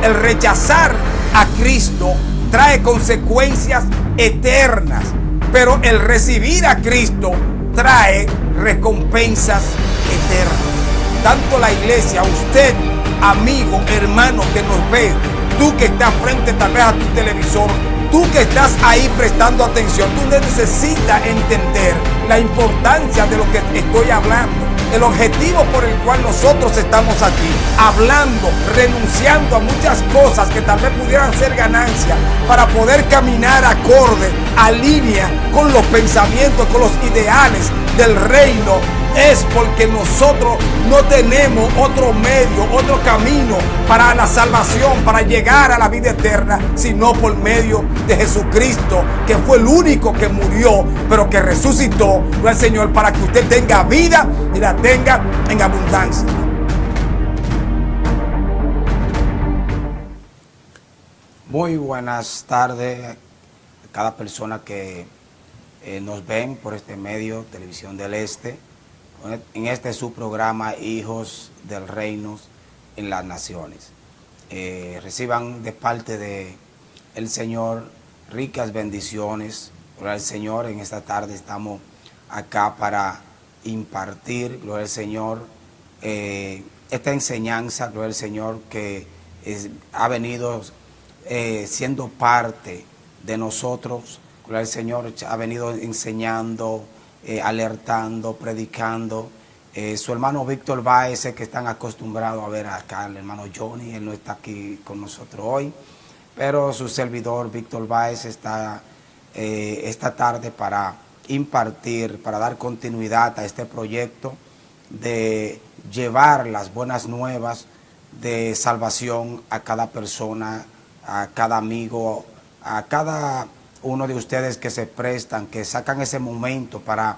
El rechazar a Cristo trae consecuencias eternas, pero el recibir a Cristo trae recompensas eternas. Tanto la iglesia, usted, amigo, hermano que nos ve, tú que estás frente tal vez a tu televisor, tú que estás ahí prestando atención, tú necesitas entender la importancia de lo que estoy hablando. El objetivo por el cual nosotros estamos aquí, hablando, renunciando a muchas cosas que tal vez pudieran ser ganancias para poder caminar acorde, a línea con los pensamientos, con los ideales del reino, es porque nosotros no tenemos otro medio, otro camino para la salvación, para llegar a la vida eterna, sino por medio de Jesucristo, que fue el único que murió, pero que resucitó, el Señor, para que usted tenga vida y la tenga en abundancia. Muy buenas tardes a cada persona que nos ven por este medio, Televisión del Este, en este su programa Hijos del Reino en las Naciones. Reciban de parte de el Señor ricas bendiciones. Gloria al Señor, en esta tarde estamos acá para impartir, gloria al Señor, esta enseñanza, gloria al Señor, que ha venido siendo parte de nosotros. Gloria al Señor, ha venido enseñando, alertando, predicando. Su hermano Víctor Báez, que están acostumbrados a ver acá, el hermano Johnny, él no está aquí con nosotros hoy, pero su servidor Víctor Báez está esta tarde para impartir, para dar continuidad a este proyecto de llevar las buenas nuevas de salvación a cada persona, a cada amigo, a cada uno de ustedes que se prestan, que sacan ese momento para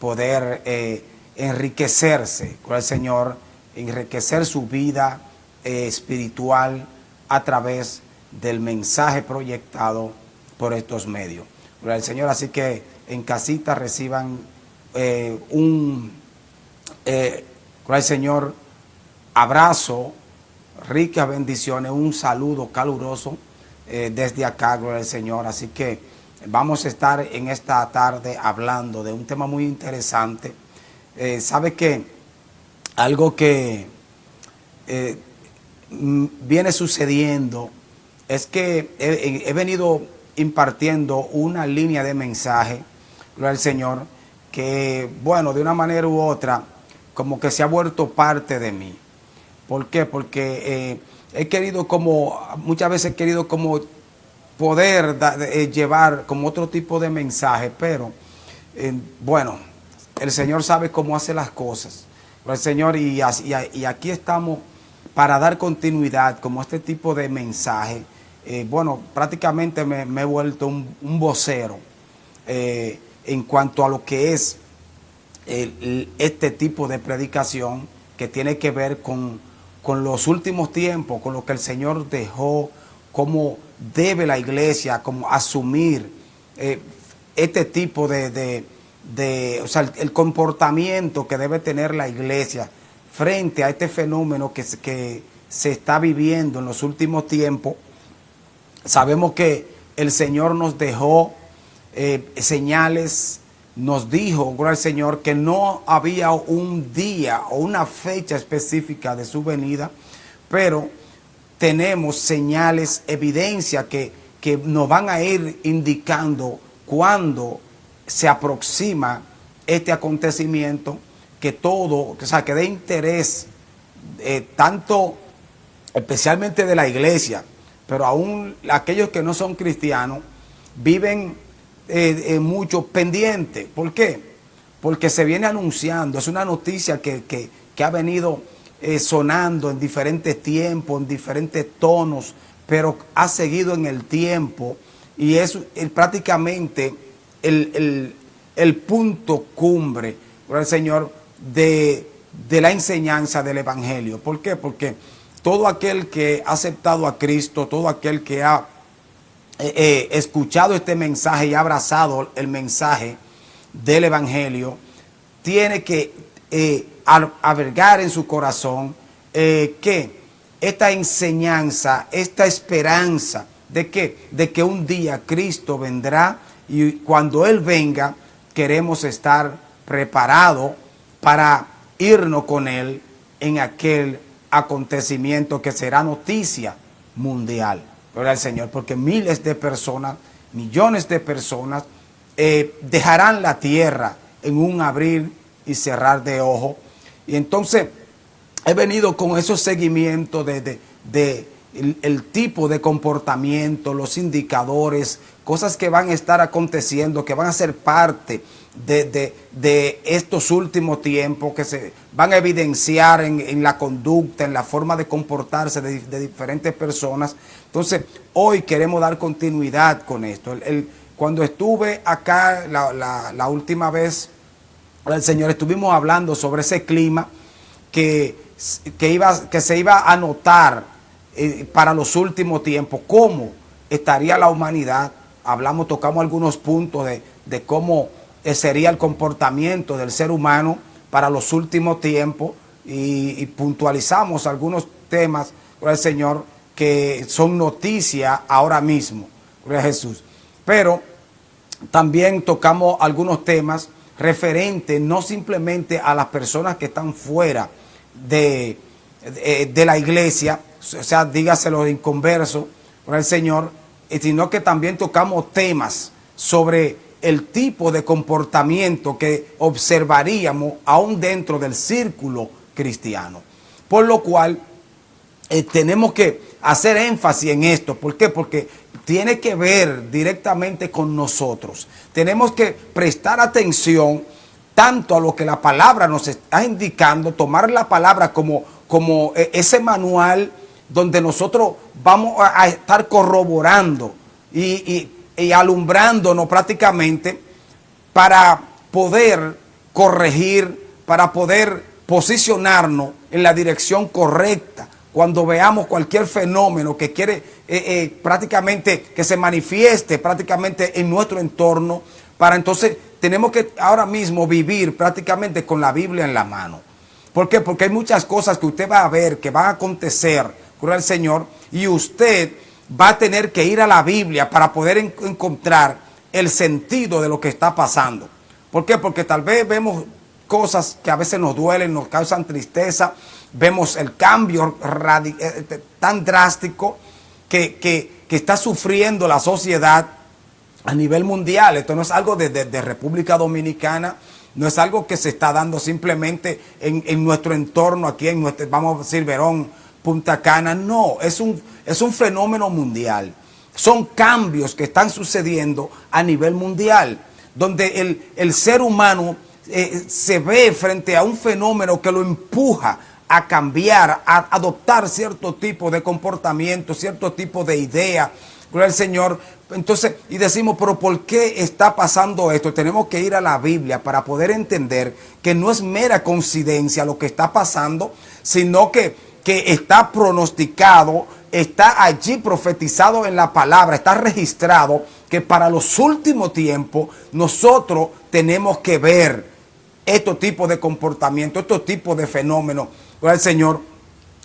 poder enriquecerse con el Señor, enriquecer su vida espiritual a través del mensaje proyectado por estos medios. Gloria al Señor. Así que en casita reciban gloria al Señor, abrazo, ricas bendiciones, un saludo caluroso desde acá, gloria al Señor. Así que vamos a estar en esta tarde hablando de un tema muy interesante. Sabe que algo que viene sucediendo es que he venido impartiendo una línea de mensaje, gloria al Señor, que bueno, de una manera u otra, como que se ha vuelto parte de mí. ¿Por qué? Porque he querido muchas veces he querido poder llevar como otro tipo de mensaje, pero bueno, el Señor sabe cómo hace las cosas. El Señor, y aquí estamos para dar continuidad como este tipo de mensaje. Bueno, prácticamente me he vuelto un vocero en cuanto a lo que es este tipo de predicación que tiene que ver con los últimos tiempos, con lo que el Señor dejó, cómo debe la iglesia como asumir este tipo o sea, el comportamiento que debe tener la iglesia frente a este fenómeno que se está viviendo en los últimos tiempos. Sabemos que el Señor nos dejó señales, nos dijo, gloria al Señor, que no había un día o una fecha específica de su venida, pero tenemos señales, evidencia que nos van a ir indicando cuándo se aproxima este acontecimiento, que todo, o sea, que de interés, tanto especialmente de la iglesia, pero aún aquellos que no son cristianos viven mucho pendientes. ¿Por qué? Porque se viene anunciando, es una noticia que ha venido sonando en diferentes tiempos, en diferentes tonos, pero ha seguido en el tiempo, y es prácticamente el punto cumbre, por el Señor, de la enseñanza del Evangelio. ¿Por qué? Porque todo aquel que ha aceptado a Cristo, todo aquel que ha escuchado este mensaje y ha abrazado el mensaje del Evangelio, tiene que albergar en su corazón que esta enseñanza, esta esperanza de que un día Cristo vendrá, y cuando Él venga queremos estar preparados para irnos con Él en aquel acontecimiento que será noticia mundial. Gloria al Señor, porque miles de personas, millones de personas dejarán la tierra en un abrir y cerrar de ojos. Y entonces he venido con esos seguimientos de el tipo de comportamiento, los indicadores, cosas que van a estar aconteciendo, que van a ser parte de estos últimos tiempos, que se van a evidenciar en la conducta, en la forma de comportarse de diferentes personas. Entonces, hoy queremos dar continuidad con esto. Cuando estuve acá la última vez, el Señor, estuvimos hablando sobre ese clima que se iba a notar para los últimos tiempos, cómo estaría la humanidad. Tocamos algunos puntos de cómo sería el comportamiento del ser humano para los últimos tiempos, y puntualizamos algunos temas, gloria al Señor, que son noticia ahora mismo, gloria a Jesús. Pero también tocamos algunos temas referentes no simplemente a las personas que están fuera de la iglesia, o sea, dígase los inconversos, por el Señor, sino que también tocamos temas sobre el tipo de comportamiento que observaríamos aún dentro del círculo cristiano. Por lo cual tenemos que hacer énfasis en esto. ¿Por qué? Porque tiene que ver directamente con nosotros. Tenemos que prestar atención tanto a lo que la palabra nos está indicando, tomar la palabra como ese manual donde nosotros vamos a estar corroborando y alumbrándonos prácticamente para poder corregir, para poder posicionarnos en la dirección correcta cuando veamos cualquier fenómeno que quiere prácticamente que se manifieste prácticamente en nuestro entorno. Para entonces tenemos que ahora mismo vivir prácticamente con la Biblia en la mano. ¿Por qué? Porque hay muchas cosas que usted va a ver, que van a acontecer, gloria al Señor, y usted va a tener que ir a la Biblia para poder encontrar el sentido de lo que está pasando. ¿Por qué? Porque tal vez vemos cosas que a veces nos duelen, nos causan tristeza, vemos el cambio tan drástico que está sufriendo la sociedad a nivel mundial. Esto no es algo de República Dominicana, no es algo que se está dando simplemente en nuestro entorno, aquí en nuestro, vamos a decir, Verón, Punta Cana. No, es un fenómeno mundial. Son cambios que están sucediendo a nivel mundial, donde el ser humano se ve frente a un fenómeno que lo empuja a cambiar, a adoptar cierto tipo de comportamiento, cierto tipo de idea. Gloria al Señor. Entonces, y decimos, pero ¿por qué está pasando esto? Tenemos que ir a la Biblia para poder entender que no es mera coincidencia lo que está pasando, sino que está pronosticado, está allí profetizado en la palabra, está registrado que para los últimos tiempos nosotros tenemos que ver estos tipos de comportamientos, estos tipos de fenómenos, gloria al Señor,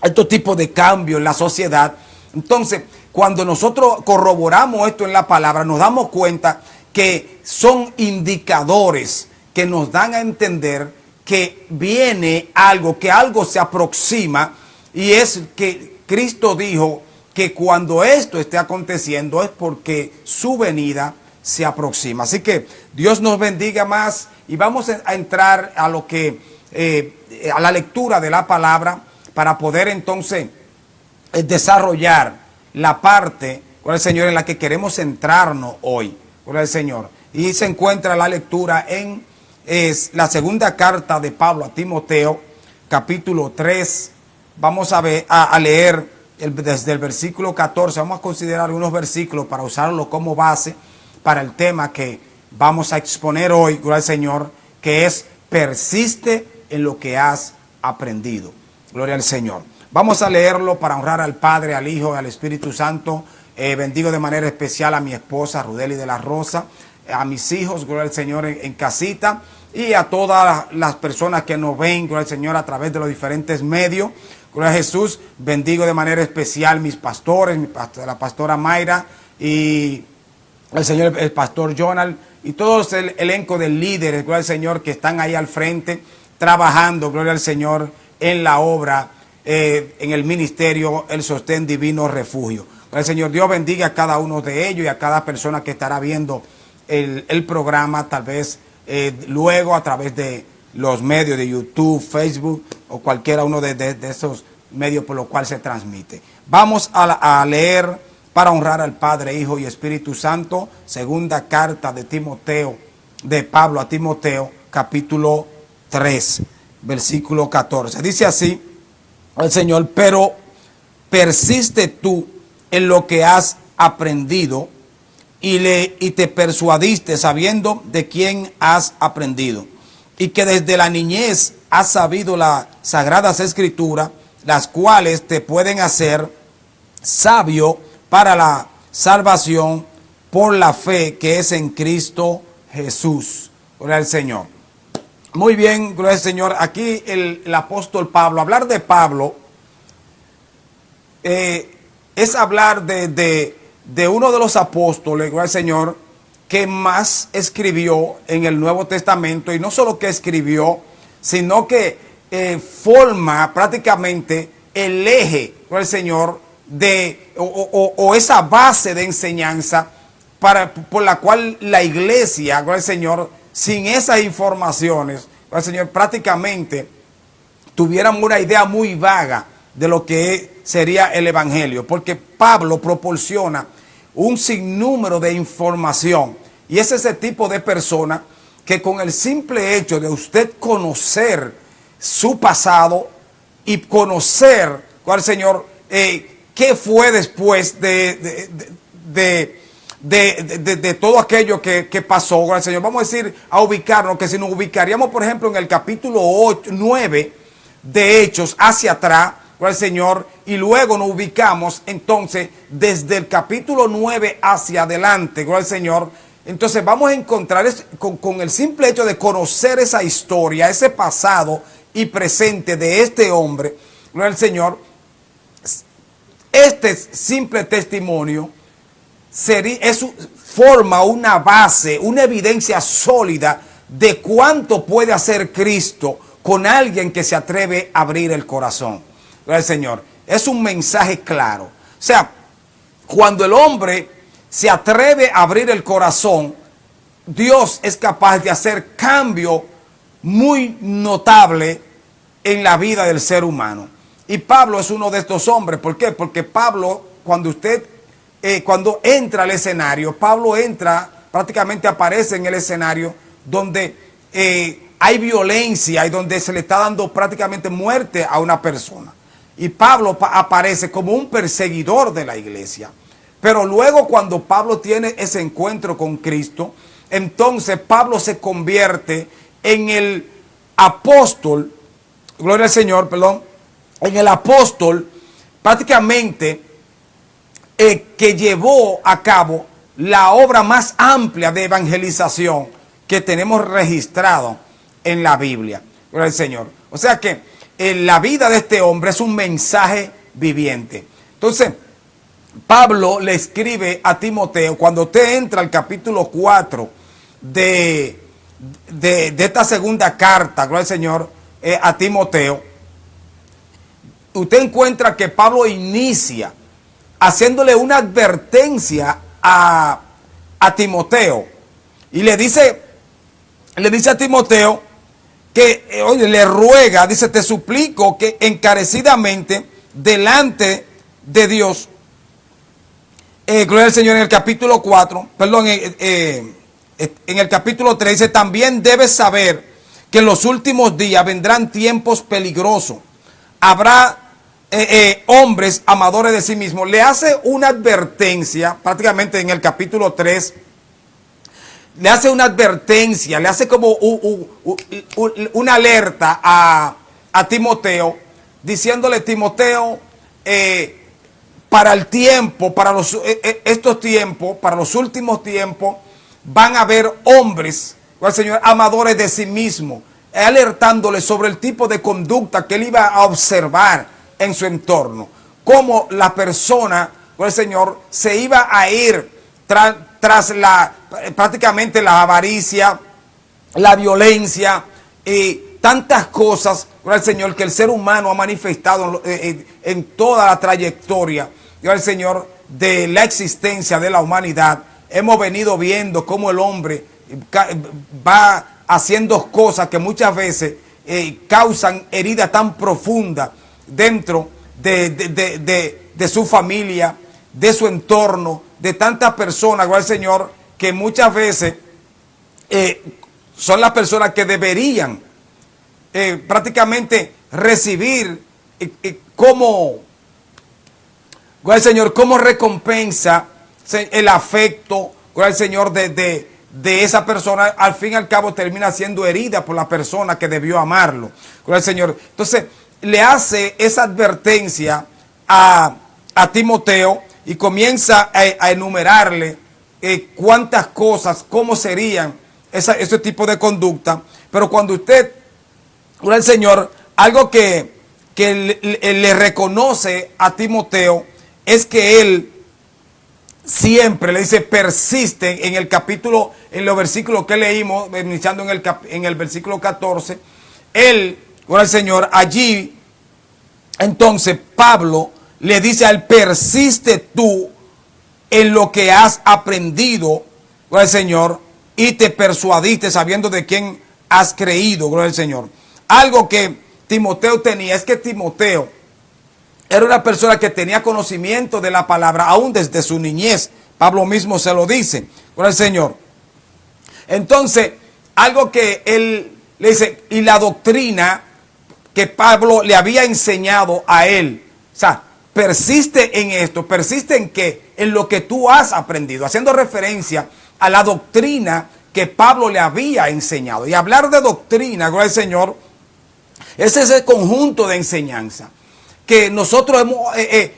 estos tipos de cambios en la sociedad. Entonces, cuando nosotros corroboramos esto en la palabra, nos damos cuenta que son indicadores que nos dan a entender que viene algo, que algo se aproxima, y es que Cristo dijo que cuando esto esté aconteciendo es porque su venida se aproxima. Así que Dios nos bendiga más, y vamos a entrar a lo que a la lectura de la palabra para poder entonces desarrollar la parte, gloria al Señor, en la que queremos centrarnos hoy, gloria al Señor. Y se encuentra la lectura en la segunda carta de Pablo a Timoteo, capítulo 3. Vamos a leer desde el versículo 14. Vamos a considerar algunos versículos para usarlo como base para el tema que vamos a exponer hoy, gloria al Señor, que es: persiste en lo que has aprendido. Gloria al Señor. Vamos a leerlo para honrar al Padre, al Hijo y al Espíritu Santo. Bendigo de manera especial a mi esposa Rudeli de la Rosa, a mis hijos, gloria al Señor, en casita, y a todas las personas que nos ven, gloria al Señor, a través de los diferentes medios. Gloria a Jesús. Bendigo de manera especial mis pastores, la pastora Mayra y el Señor, el pastor Jonal, y todo el elenco de líderes, gloria al Señor, que están ahí al frente, trabajando, gloria al Señor, en la obra, en el ministerio, el Sostén Divino Refugio. Gloria al Señor, Dios bendiga a cada uno de ellos y a cada persona que estará viendo el programa, tal vez luego a través de los medios de YouTube, Facebook o cualquiera uno de esos medios por los cuales se transmite. Vamos a leer, para honrar al Padre, Hijo y Espíritu Santo, segunda carta de Timoteo, de Pablo a Timoteo, capítulo 3, versículo 14. Dice así el Señor: pero persiste tú en lo que has aprendido y te persuadiste sabiendo de quién has aprendido, y que desde la niñez has sabido las sagradas escrituras, las cuales te pueden hacer sabio para la salvación por la fe que es en Cristo Jesús. Gloria al Señor. Muy bien, gloria al Señor. Aquí el apóstol Pablo, hablar de Pablo es hablar de uno de los apóstoles, gloria al Señor, que más escribió en el Nuevo Testamento, y no solo que escribió, sino que forma prácticamente el eje, gloria al Señor, o esa base de enseñanza por la cual la iglesia, gloria al Señor, sin esas informaciones, gloria al Señor, prácticamente tuviéramos una idea muy vaga de lo que sería el evangelio, porque Pablo proporciona un sinnúmero de información, y es ese tipo de persona que con el simple hecho de usted conocer su pasado y conocer, gloria al Señor, qué fue después de todo aquello que pasó, gloria al Señor. Vamos a decir, a ubicarnos, que si nos ubicaríamos, por ejemplo, en el capítulo 9 de Hechos hacia atrás, gloria al Señor, y luego nos ubicamos entonces desde el capítulo 9 hacia adelante, gloria al Señor. Entonces vamos a encontrar con el simple hecho de conocer esa historia, ese pasado y presente de este hombre, gloria al Señor. Este simple testimonio forma una base, una evidencia sólida de cuánto puede hacer Cristo con alguien que se atreve a abrir el corazón. Gloria al Señor. Es un mensaje claro. O sea, cuando el hombre se atreve a abrir el corazón, Dios es capaz de hacer cambio muy notable en la vida del ser humano. Y Pablo es uno de estos hombres. ¿Por qué? Porque Pablo, cuando entra al escenario, Pablo entra, prácticamente aparece en el escenario donde hay violencia y donde se le está dando prácticamente muerte a una persona. Y Pablo aparece como un perseguidor de la iglesia. Pero luego, cuando Pablo tiene ese encuentro con Cristo, entonces Pablo se convierte en el apóstol, gloria al Señor, perdón, en el apóstol prácticamente que llevó a cabo la obra más amplia de evangelización que tenemos registrado en la Biblia. Gloria al Señor. O sea que la vida de este hombre es un mensaje viviente. Entonces, Pablo le escribe a Timoteo, cuando usted entra al capítulo 4 de esta segunda carta, gloria al Señor, a Timoteo, usted encuentra que Pablo inicia haciéndole una advertencia a Timoteo, y le dice a Timoteo que, oye, le ruega, dice: te suplico que encarecidamente delante de Dios, gloria al Señor, en el capítulo 4, perdón, en el capítulo 3 dice: también debes saber que en los últimos días vendrán tiempos peligrosos, habrá hombres amadores de sí mismos. Le hace una advertencia prácticamente en el capítulo 3, le hace una advertencia, le hace como una alerta a Timoteo, diciéndole: Timoteo, para el tiempo, para estos tiempos, para los últimos tiempos, van a haber hombres, el Señor, amadores de sí mismo, alertándole sobre el tipo de conducta que él iba a observar en su entorno. Cómo la persona, el Señor, se iba a ir tras prácticamente la avaricia, la violencia y tantas cosas, el Señor, que el ser humano ha manifestado en toda la trayectoria, el Señor, de la existencia de la humanidad. Hemos venido viendo cómo el hombre va haciendo cosas que muchas veces causan heridas tan profundas dentro de su familia, de su entorno, de tantas personas, el Señor, que muchas veces son las personas que deberían prácticamente recibir como el Señor, como recompensa el afecto, el Señor, de esa persona. Al fin y al cabo termina siendo herida por la persona que debió amarlo, el Señor. Entonces le hace esa advertencia a Timoteo y comienza a enumerarle cuántas cosas, cómo serían ese tipo de conducta. Pero cuando usted, el Señor, algo que le reconoce a Timoteo es que él siempre le dice, persiste en el capítulo, en los versículos que leímos, iniciando en el versículo 14, él, el Señor, allí, entonces Pablo le dice a él, persiste tú en lo que has aprendido, gloria al Señor, y te persuadiste sabiendo de quién has creído, gloria al Señor. Algo que Timoteo tenía es que Timoteo era una persona que tenía conocimiento de la palabra aún desde su niñez. Pablo mismo se lo dice, gloria al Señor. Entonces, algo que él le dice, y la doctrina que Pablo le había enseñado a él, o sea, persiste en esto, persiste en qué, en lo que tú has aprendido, haciendo referencia a la doctrina que Pablo le había enseñado. Y hablar de doctrina, gloria al Señor, es ese conjunto de enseñanza que nosotros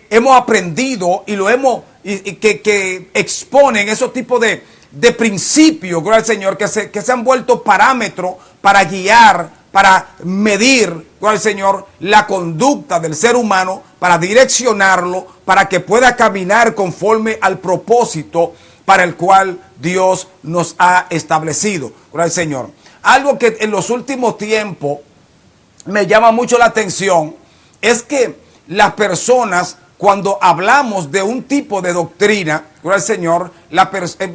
hemos aprendido y lo hemos, que exponen esos tipos de principios, gloria al Señor, que se han vuelto parámetros para guiar, para medir, gloria al Señor, la conducta del ser humano, para direccionarlo, para que pueda caminar conforme al propósito para el cual Dios nos ha establecido, gloria al Señor. Algo que en los últimos tiempos me llama mucho la atención es que las personas, cuando hablamos de un tipo de doctrina, gloria al Señor,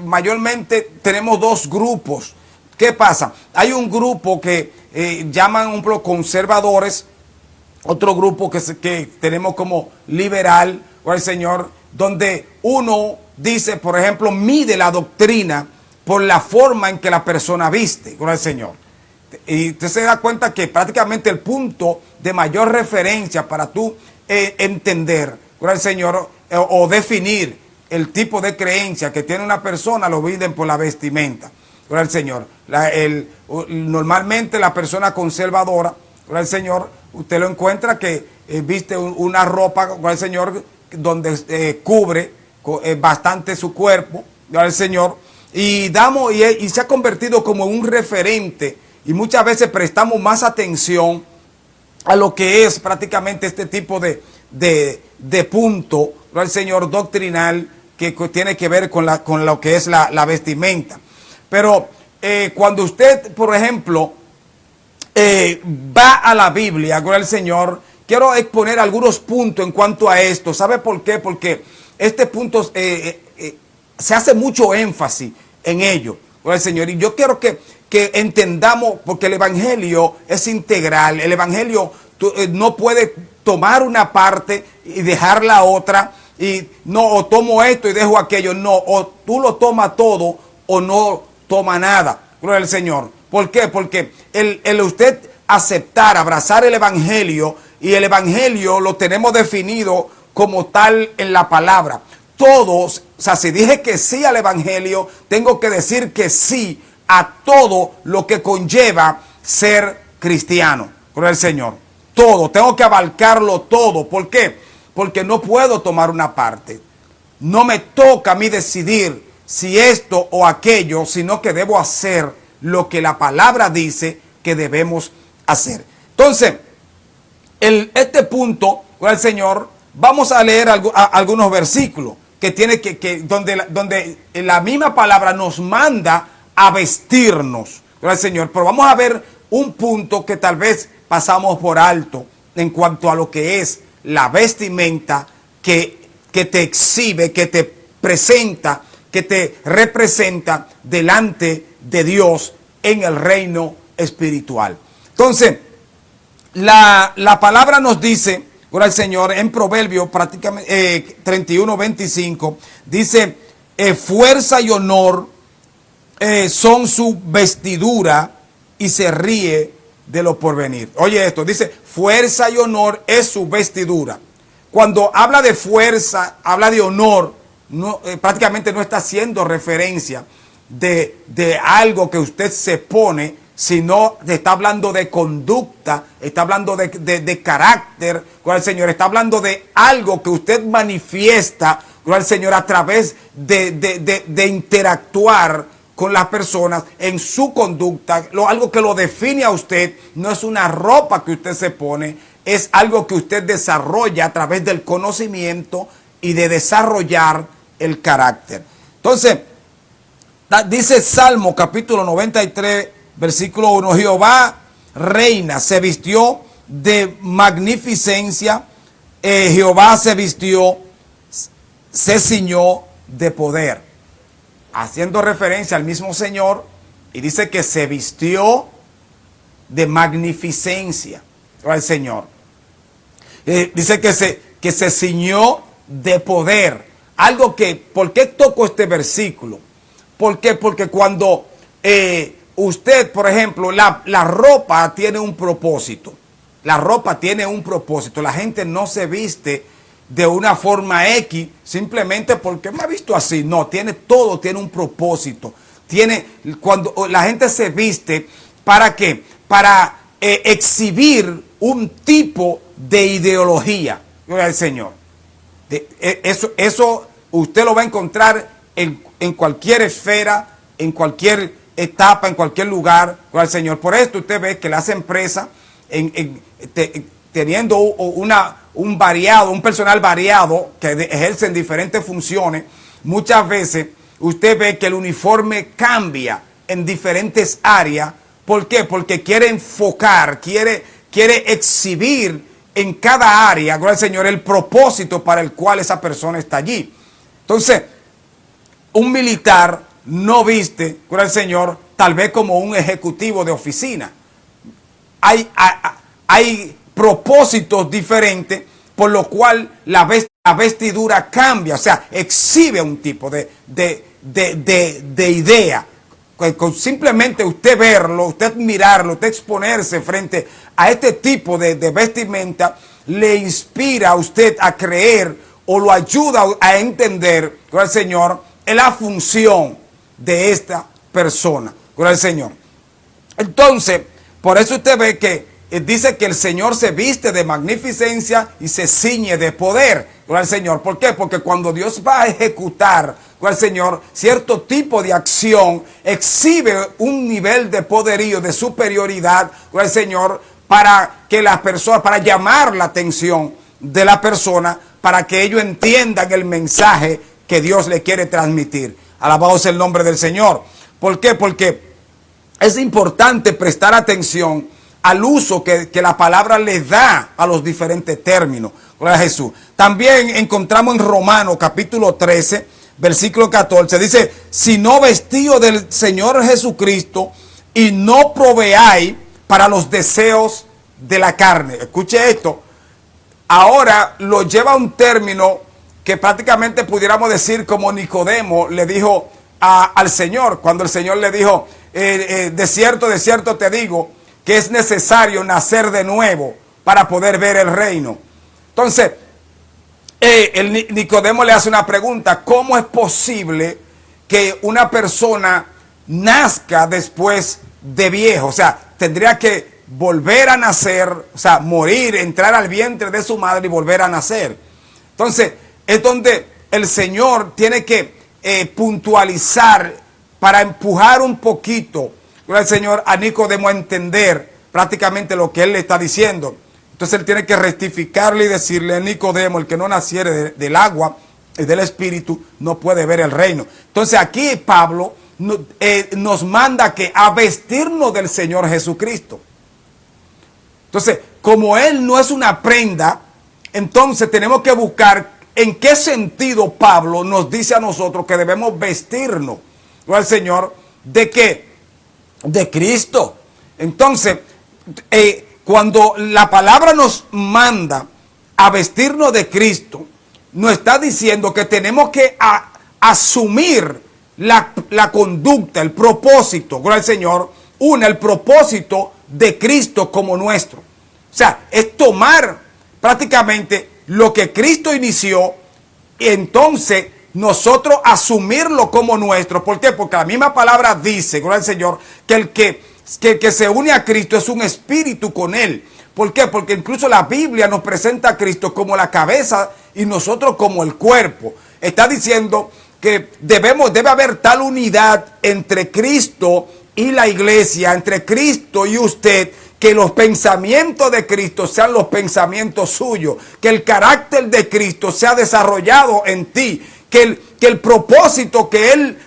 mayormente tenemos dos grupos. ¿Qué pasa? Hay un grupo que llaman un poco conservadores, otro grupo que tenemos como liberal, gloria al Señor, donde uno dice, por ejemplo, mide la doctrina por la forma en que la persona viste, gloria al Señor. Y usted se da cuenta que prácticamente el punto de mayor referencia para tú entender, gloria al Señor, o definir el tipo de creencia que tiene una persona, lo miden por la vestimenta, gloria al Señor. Normalmente la persona conservadora, gloria al Señor, usted lo encuentra que viste una ropa, gloria al Señor, donde cubre bastante su cuerpo, gloria al Señor, y se ha convertido como un referente. Y muchas veces prestamos más atención a lo que es prácticamente este tipo de punto, ¿no?, el Señor, doctrinal, que tiene que ver con lo que es la vestimenta. Pero cuando usted, por ejemplo, va a la Biblia, gloria al Señor, quiero exponer algunos puntos en cuanto a esto. ¿Sabe por qué? Porque este punto se hace mucho énfasis en ello, gloria al Señor. Y yo quiero que entendamos, porque el Evangelio es integral. El Evangelio no puede tomar una parte y dejar la otra, y no, o tomo esto y dejo aquello. No, o tú lo tomas todo o no toma nada, gloria al Señor. ¿Por qué? Porque el usted aceptar, abrazar el Evangelio, y el Evangelio lo tenemos definido como tal en la palabra. Todos, o sea, si dije que sí al Evangelio, tengo que decir que sí a todo lo que conlleva ser cristiano, gloria al Señor. Todo, tengo que abarcarlo todo. ¿Por qué? Porque no puedo tomar una parte. No me toca a mí decidir si esto o aquello, sino que debo hacer lo que la palabra dice que debemos hacer. Entonces, este punto con el Señor, vamos a leer algunos versículos que tiene donde la misma palabra nos manda a vestirnos con el Señor. Pero vamos a ver un punto que tal vez pasamos por alto en cuanto a lo que es la vestimenta que te exhibe, que te presenta, que te representa delante de Dios en el reino espiritual. Entonces, la palabra nos dice, gloria al Señor, en Proverbios prácticamente 31:25, dice, fuerza y honor son su vestidura y se ríe de lo porvenir. Oye esto, dice, fuerza y honor es su vestidura. Cuando habla de fuerza, habla de honor, prácticamente no está haciendo referencia de algo que usted se pone, sino está hablando de conducta, está hablando de carácter, gloria al Señor, está hablando de algo que usted manifiesta, gloria al Señor, a través de interactuar con las personas en su conducta. Algo que lo define a usted no es una ropa que usted se pone, es algo que usted desarrolla a través del conocimiento y de desarrollar el carácter. Entonces, dice Salmo capítulo 93, versículo 1, Jehová reina, se vistió de magnificencia, Jehová se vistió, se ciñó de poder, haciendo referencia al mismo Señor, y dice que se vistió de magnificencia al Señor. Dice que se ciñó de poder. Algo que, ¿por qué toco este versículo? ¿Por qué? Porque cuando usted, por ejemplo, la ropa tiene un propósito. La ropa tiene un propósito. La gente no se viste de una forma X simplemente porque me ha visto así. No, todo tiene un propósito. Cuando la gente se viste, ¿para qué? Para exhibir un tipo de ideología. Gloria al Señor. Eso usted lo va a encontrar en cualquier esfera, en cualquier etapa, en cualquier lugar, con el Señor. Por esto usted ve que las empresas, teniendo un personal variado que ejercen diferentes funciones, muchas veces usted ve que el uniforme cambia en diferentes áreas. ¿Por qué? Porque quiere enfocar, quiere exhibir en cada área, gloria al Señor, el propósito para el cual esa persona está allí. Entonces, un militar no viste, gloria al Señor, tal vez como un ejecutivo de oficina. Hay propósitos diferentes, por lo cual la vestidura cambia, o sea, exhibe un tipo de idea. Con simplemente usted verlo, usted mirarlo, usted exponerse frente a este tipo de vestimenta, le inspira a usted a creer o lo ayuda a entender, gloria al Señor, en la función de esta persona, gloria al Señor. Entonces, por eso usted ve que dice que el Señor se viste de magnificencia y se ciñe de poder, gloria al Señor. ¿Por qué? Porque cuando Dios va a ejecutar, gloria al Señor, cierto tipo de acción, exhibe un nivel de poderío, de superioridad, gloria al Señor, para que las personas, para llamar la atención de la persona, para que ellos entiendan el mensaje que Dios le quiere transmitir. Alabado sea el nombre del Señor. ¿Por qué? Porque es importante prestar atención al uso que la palabra le da a los diferentes términos. Gloria a Jesús. También encontramos en Romanos capítulo 13, versículo 14, dice, si no vestido del Señor Jesucristo y no proveáis para los deseos de la carne. Escuche esto. Ahora lo lleva a un término que prácticamente pudiéramos decir como Nicodemo le dijo al Señor, cuando el Señor le dijo, de cierto te digo, que es necesario nacer de nuevo para poder ver el reino. Entonces, el Nicodemo le hace una pregunta, ¿cómo es posible que una persona nazca después de viejo? O sea, tendría que volver a nacer, o sea, morir, entrar al vientre de su madre y volver a nacer. Entonces, es donde el Señor tiene que puntualizar, para empujar un poquito, gloria al Señor, a Nicodemo a entender prácticamente lo que él le está diciendo. Entonces él tiene que rectificarle y decirle a Nicodemo: el que no naciere del agua y del Espíritu no puede ver el reino. Entonces aquí Pablo nos manda a vestirnos del Señor Jesucristo. Entonces, como Él no es una prenda, entonces tenemos que buscar en qué sentido Pablo nos dice a nosotros que debemos vestirnos, ¿no?, al Señor. ¿De qué? De Cristo. Entonces, cuando la palabra nos manda a vestirnos de Cristo, nos está diciendo que tenemos que asumir la conducta, el propósito, gloria al Señor, el propósito de Cristo como nuestro. O sea, es tomar prácticamente lo que Cristo inició y entonces nosotros asumirlo como nuestro. ¿Por qué? Porque la misma palabra dice, gloria al Señor, que el que se une a Cristo es un espíritu con Él. ¿Por qué? Porque incluso la Biblia nos presenta a Cristo como la cabeza y nosotros como el cuerpo. Está diciendo que debe haber tal unidad entre Cristo y la iglesia, entre Cristo y usted, que los pensamientos de Cristo sean los pensamientos suyos, que el carácter de Cristo sea desarrollado en ti, que el propósito que Él,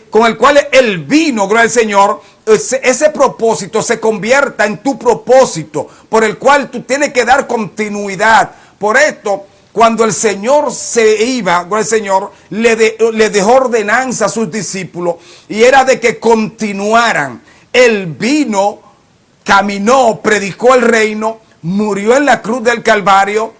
con el cual Él vino, gloria al Señor, ese propósito se convierta en tu propósito, por el cual tú tienes que dar continuidad. Por esto, cuando el Señor se iba, gloria al Señor, le dejó ordenanza a sus discípulos, y era de que continuaran. Él vino, caminó, predicó el reino, murió en la cruz del Calvario,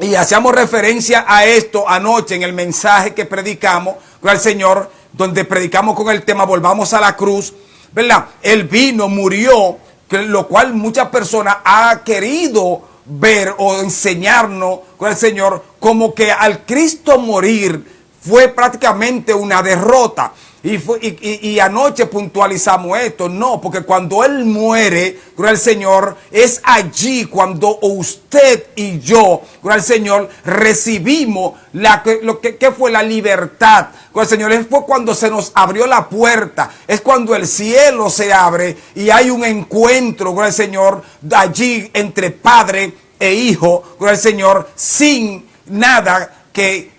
y hacíamos referencia a esto anoche en el mensaje que predicamos, gloria al Señor, donde predicamos con el tema "Volvamos a la cruz", ¿verdad? Él vino, murió, lo cual muchas personas han querido ver o enseñarnos, gloria al Señor, como que al Cristo morir fue prácticamente una derrota. Y anoche puntualizamos esto. No, porque cuando Él muere, gloria al Señor, es allí cuando usted y yo, gloria al Señor, recibimos lo que fue la libertad. Gloria al Señor, fue cuando se nos abrió la puerta, es cuando el cielo se abre y hay un encuentro, gloria al Señor, allí entre Padre e Hijo, gloria al Señor, sin nada que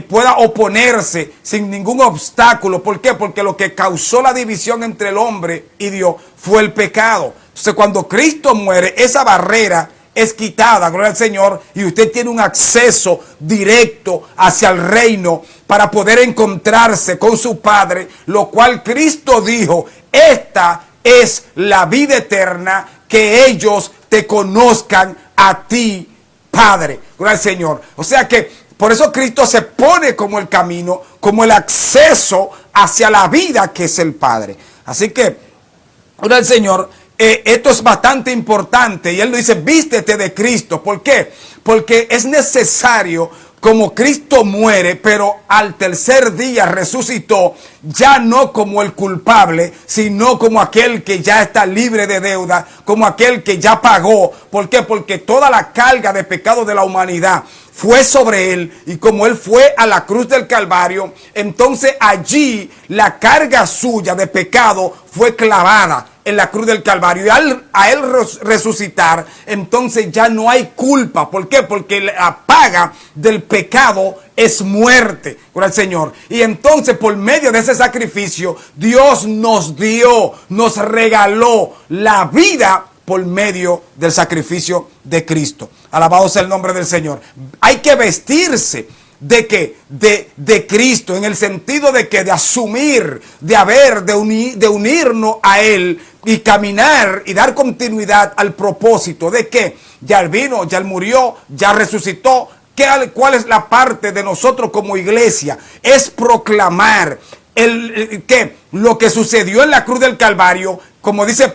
pueda oponerse, sin ningún obstáculo. ¿Por qué? Porque lo que causó la división entre el hombre y Dios fue el pecado. Entonces, cuando Cristo muere, esa barrera es quitada, gloria al Señor, y usted tiene un acceso directo hacia el reino para poder encontrarse con su Padre, lo cual Cristo dijo: esta es la vida eterna, que ellos te conozcan a ti, Padre. Gloria al Señor. O sea que por eso Cristo se pone como el camino, como el acceso hacia la vida que es el Padre. Así que, gloria al Señor, esto es bastante importante. Y Él nos dice: vístete de Cristo. ¿Por qué? Porque es necesario, como Cristo muere, pero al tercer día resucitó, ya no como el culpable, sino como aquel que ya está libre de deuda, como aquel que ya pagó. ¿Por qué? Porque toda la carga de pecado de la humanidad fue sobre Él, y como Él fue a la cruz del Calvario, entonces allí la carga suya de pecado fue clavada en la cruz del Calvario. Y a él resucitar, entonces ya no hay culpa. ¿Por qué? Porque la paga del pecado es muerte, gloria al Señor. Y entonces, por medio de ese sacrificio, Dios nos dio, nos regaló la vida por medio del sacrificio de Cristo. Alabado sea el nombre del Señor. Hay que vestirse de que de Cristo, en el sentido de que de asumir, de unirnos a Él y caminar y dar continuidad al propósito de que ya Él vino, ya Él murió, ya resucitó. ¿Cuál es la parte de nosotros como iglesia? Es proclamar que lo que sucedió en la cruz del Calvario, como dice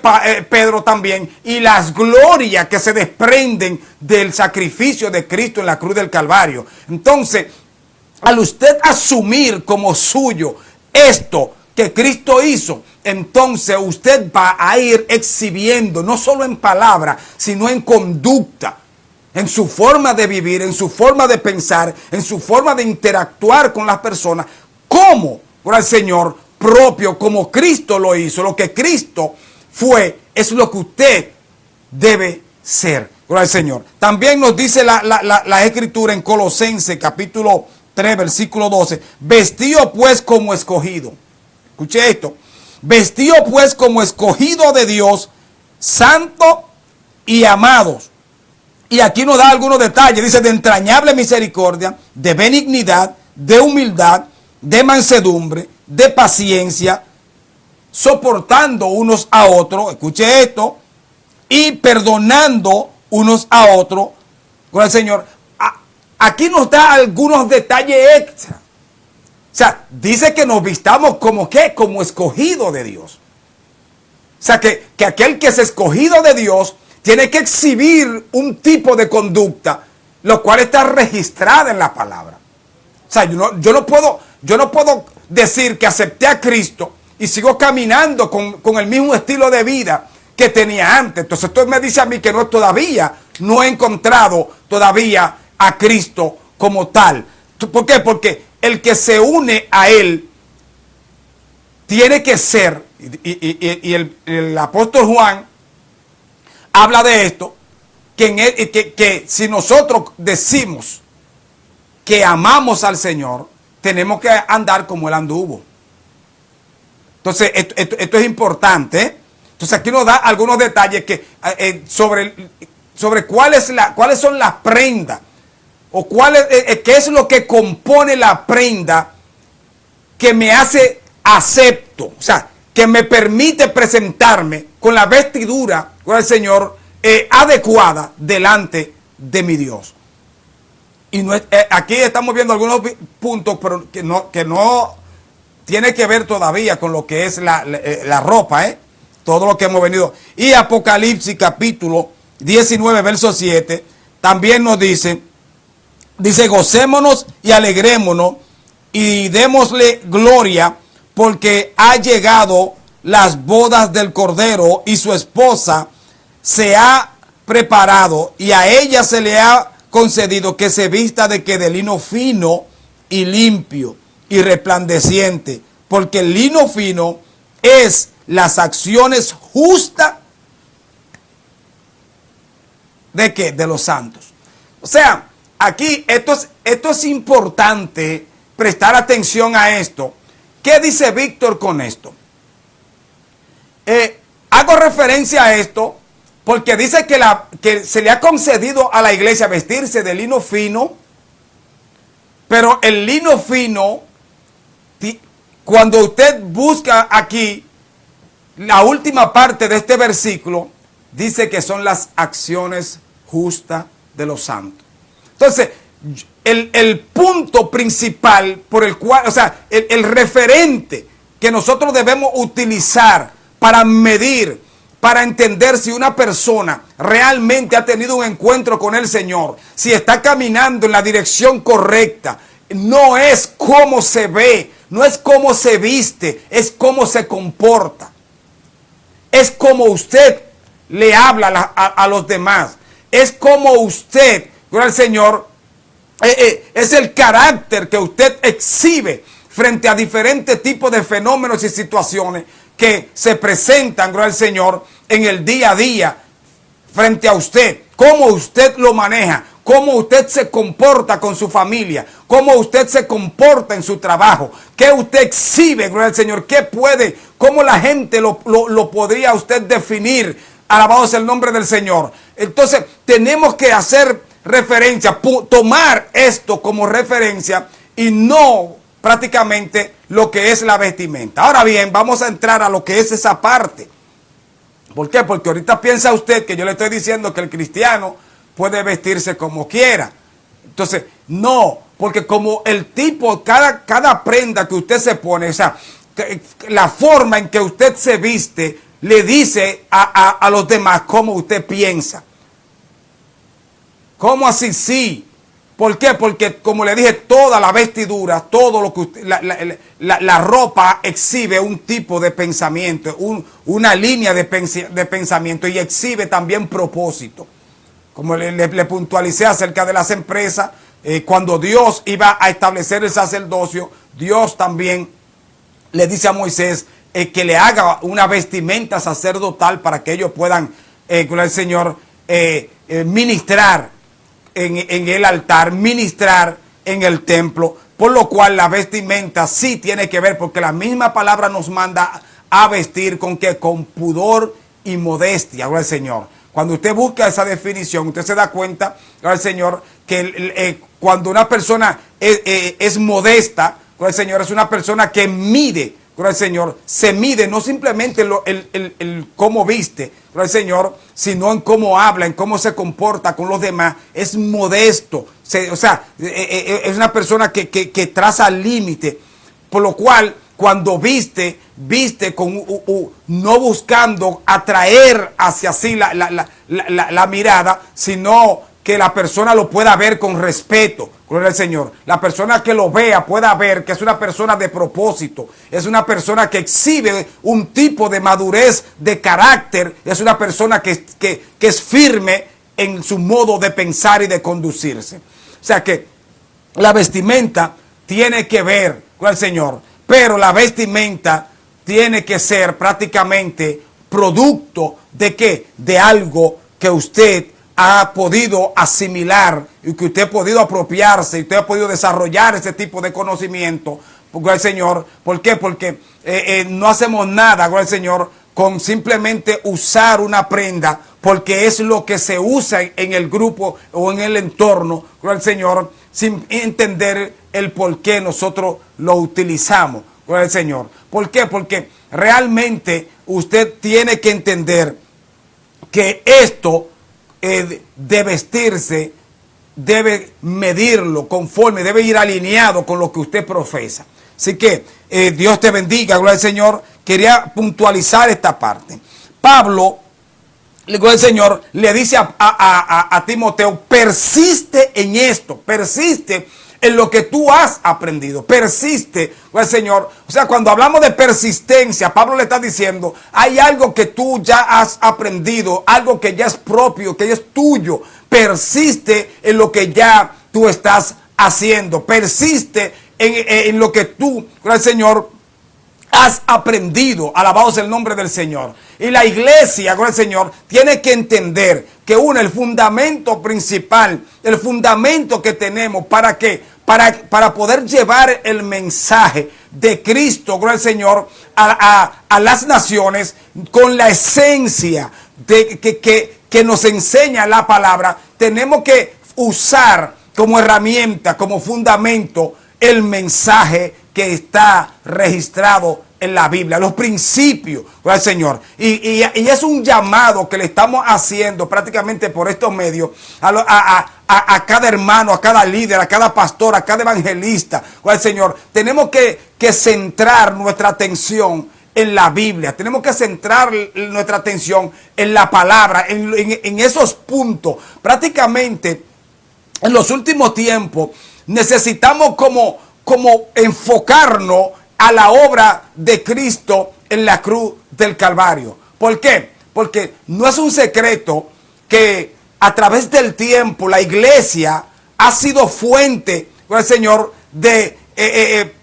Pedro también, y las glorias que se desprenden del sacrificio de Cristo en la cruz del Calvario. Entonces, al usted asumir como suyo esto que Cristo hizo, entonces usted va a ir exhibiendo, no solo en palabra, sino en conducta, en su forma de vivir, en su forma de pensar, en su forma de interactuar con las personas, como, por el Señor, propio, como Cristo lo hizo. Lo que Cristo fue, es lo que usted debe ser. Gloria al Señor. También nos dice la Escritura en Colosenses capítulo 3, versículo 12. Vestido pues como escogido. Escuche esto. Vestido pues como escogido de Dios, santo y amados. Y aquí nos da algunos detalles. Dice, de entrañable misericordia, de benignidad, de humildad, de mansedumbre, de paciencia, soportando unos a otros. Escuche esto. Y perdonando unos a otros. Con el Señor. Aquí nos da algunos detalles extra. O sea, dice que nos vistamos como ¿qué? Como escogido de Dios. O sea, que aquel que es escogido de Dios tiene que exhibir un tipo de conducta, lo cual está registrada en la palabra. O sea, yo no puedo decir que acepté a Cristo y sigo caminando con el mismo estilo de vida que tenía antes. Entonces esto me dice a mí que no he encontrado todavía a Cristo como tal. ¿Por qué? Porque el que se une a Él tiene que ser, y el apóstol Juan habla de esto, que si nosotros decimos que amamos al Señor, tenemos que andar como Él anduvo. Entonces, esto es importante, ¿eh? Entonces, aquí nos da algunos detalles sobre cuáles son las prendas, o qué es lo que compone la prenda que me hace acepto, o sea, que me permite presentarme con la vestidura con el Señor adecuada delante de mi Dios. Y aquí estamos viendo algunos puntos, pero que no tiene que ver todavía con lo que es la ropa, todo lo que hemos venido. Y Apocalipsis capítulo 19, verso 7, también nos dice, gocémonos y alegrémonos y démosle gloria, porque ha llegado las bodas del Cordero y su esposa se ha preparado, y a ella se le ha concedido que se vista de lino fino y limpio y resplandeciente, porque el lino fino es las acciones justas ¿de qué? De los santos. O sea, aquí esto es importante prestar atención a esto. ¿Qué dice Víctor con esto? Hago referencia a esto porque dice que se le ha concedido a la iglesia vestirse de lino fino, pero el lino fino, cuando usted busca aquí la última parte de este versículo, dice que son las acciones justas de los santos. Entonces, el punto principal por el cual, o sea, el referente que nosotros debemos utilizar para medir, para entender si una persona realmente ha tenido un encuentro con el Señor, si está caminando en la dirección correcta, no es cómo se ve, no es cómo se viste, es cómo se comporta. Es como usted le habla a los demás. Es como usted, gloria al Señor, es el carácter que usted exhibe frente a diferentes tipos de fenómenos y situaciones que se presentan, gloria al Señor, en el día a día frente a usted. Cómo usted lo maneja, cómo usted se comporta con su familia, cómo usted se comporta en su trabajo, qué usted exhibe, gloria al Señor, cómo la gente lo podría usted definir. Alabado sea el nombre del Señor. Entonces tenemos que hacer referencia, tomar esto como referencia y no prácticamente lo que es la vestimenta. Ahora bien, vamos a entrar a lo que es esa parte. ¿Por qué? Porque ahorita piensa usted que yo le estoy diciendo que el cristiano puede vestirse como quiera. Entonces, no, porque como el tipo, cada prenda que usted se pone, o sea, la forma en que usted se viste, le dice a los demás cómo usted piensa. ¿Cómo así? Sí. ¿Por qué? Porque, como le dije, toda la vestidura, todo lo que usted, la ropa exhibe un tipo de pensamiento, una línea de pensamiento, y exhibe también propósito. Como le puntualicé acerca de las empresas, cuando Dios iba a establecer el sacerdocio, Dios también le dice a Moisés que le haga una vestimenta sacerdotal para que ellos puedan, con el Señor, ministrar en el altar, ministrar en el templo, por lo cual la vestimenta sí tiene que ver, porque la misma palabra nos manda a vestir con que con pudor y modestia, gloria al Señor. Cuando usted busca esa definición, usted se da cuenta, gloria al Señor, que cuando una persona es modesta, gloria al Señor, es una persona que mide, gloria al Señor, se mide no simplemente el cómo viste, gloria al Señor, sino en cómo habla, en cómo se comporta con los demás. Es modesto, o sea, es una persona que traza límite, por lo cual cuando viste con no buscando atraer hacia sí la mirada, sino que la persona lo pueda ver con respeto, gloria al Señor. La persona que lo vea pueda ver que es una persona de propósito, es una persona que exhibe un tipo de madurez de carácter, es una persona que es firme en su modo de pensar y de conducirse. O sea que la vestimenta tiene que ver con el Señor, pero la vestimenta tiene que ser prácticamente producto de ¿qué? De algo que usted ha podido asimilar y que usted ha podido apropiarse y usted ha podido desarrollar ese tipo de conocimiento, gloria al Señor. ¿Por qué? Porque no hacemos nada, gloria al Señor, con simplemente usar una prenda, porque es lo que se usa en el grupo o en el entorno, gloria al Señor, sin entender el por qué nosotros lo utilizamos, gloria al Señor. ¿Por qué? Porque realmente usted tiene que entender que esto de vestirse debe medirlo conforme, debe ir alineado con lo que usted profesa. Así que Dios te bendiga, gloria al Señor. Quería puntualizar esta parte. Pablo, gloria al Señor, le dice a Timoteo, persiste en esto, persiste en lo que tú has aprendido, persiste, gloria al Señor. O sea, cuando hablamos de persistencia, Pablo le está diciendo, hay algo que tú ya has aprendido, algo que ya es propio, que ya es tuyo. Persiste en lo que ya tú estás haciendo, persiste en lo que tú, gloria al Señor, has aprendido. Alabado sea el nombre del Señor. Y la iglesia, gloria al Señor, tiene que entender que el fundamento principal, el fundamento que tenemos para que para poder llevar el mensaje de Cristo, gloria al Señor, a las naciones con la esencia de que nos enseña la palabra, tenemos que usar como herramienta, como fundamento, el mensaje que está registrado en la Biblia, los principios, gloria al Señor. Y es un llamado que le estamos haciendo prácticamente por estos medios a cada hermano, a cada líder, a cada pastor, a cada evangelista, gloria al Señor. Tenemos que centrar nuestra atención en la Biblia, tenemos que centrar nuestra atención en la palabra, en esos puntos. Prácticamente en los últimos tiempos necesitamos como enfocarnos a la obra de Cristo en la cruz del Calvario. ¿Por qué? Porque no es un secreto que a través del tiempo la iglesia ha sido fuente, gloria al Señor,